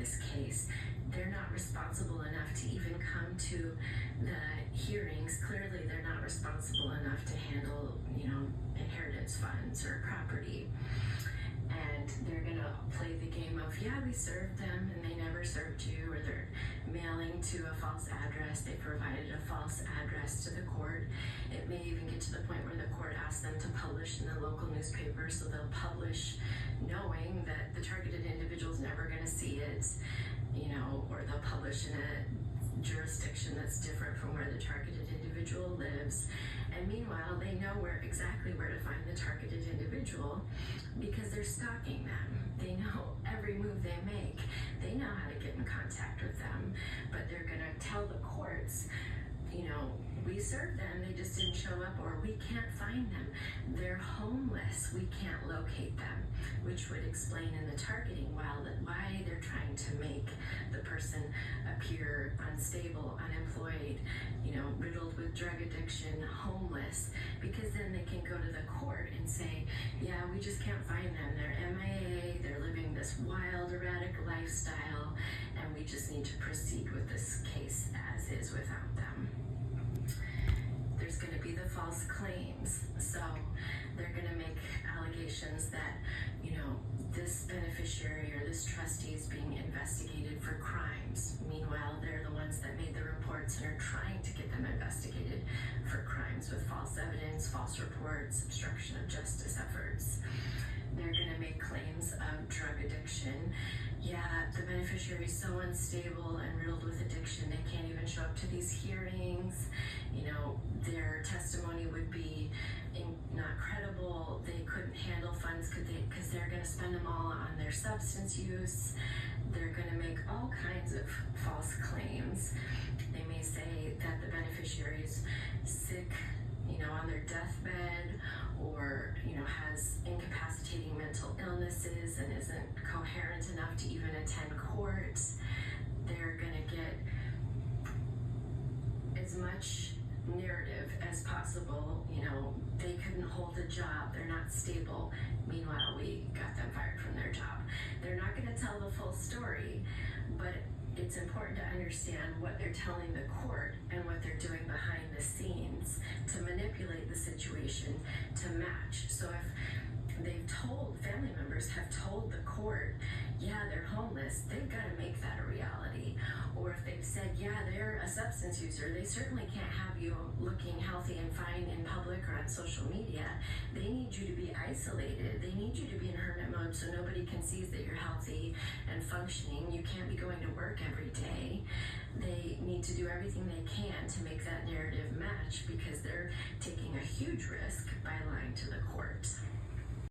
this case. They're not responsible enough to even come to the hearings. Clearly, they're not responsible enough to handle, inheritance funds or property. And they're going to play the game of, yeah, we served them and they never served you, or they're mailing to a false address. They provided a false address to the court. It may even get to the point where the court asks them to publish in the local newspaper, so they'll publish knowing that the targeted individual is never going to see it, or they'll publish in a jurisdiction that's different from where the targeted individual lives. And meanwhile, they know exactly where to find the targeted individual because they're stalking them. They know every move they make. They know how to get in contact with them, but they're going to tell the courts, we served them, they just didn't show up, or we can't find them. They're homeless, we can't locate them, which would explain in the targeting why they're trying to make the person appear unstable, unemployed, riddled with drug addiction, homeless, because then they can go to the court and say, yeah, we just can't find them. They're MIA, they're living this wild, erratic lifestyle, and we just need to proceed with this case as is without them. There's going to be the false claims. So they're going to make allegations that, this beneficiary or this trustee is being investigated for crimes. Meanwhile, they're the ones that made the reports and are trying to get them investigated for crimes with false evidence, false reports, obstruction of justice efforts. They're going to make claims of drug addiction. Yeah, the beneficiary is so unstable and riddled with addiction, they can't even show up to these hearings. Their testimony would be not credible. They couldn't handle funds because they're going to spend them all on their substance use. They're going to make all kinds of false claims. They may say that the beneficiary is sick, on their deathbed, or, has incapacitating mental illnesses and isn't coherent enough to even attend court. They're going to get as much narrative as possible. They couldn't hold a job, they're not stable. Meanwhile, we got them fired from their job. They're not going to tell the full story, but it's important to understand what they're telling the court and what they're doing behind the scenes to manipulate the situation to match. So if family members have told the court, yeah, they're homeless, they've got to make that a reality. Or if they've said, yeah, they're a substance user, they certainly can't have you looking healthy and fine in public or on social media. They need you to be isolated. They need you to be in hermit mode so nobody can see that you're healthy and functioning. You can't be going to work every day. They need to do everything they can to make that narrative match because they're taking a huge risk by lying to the court.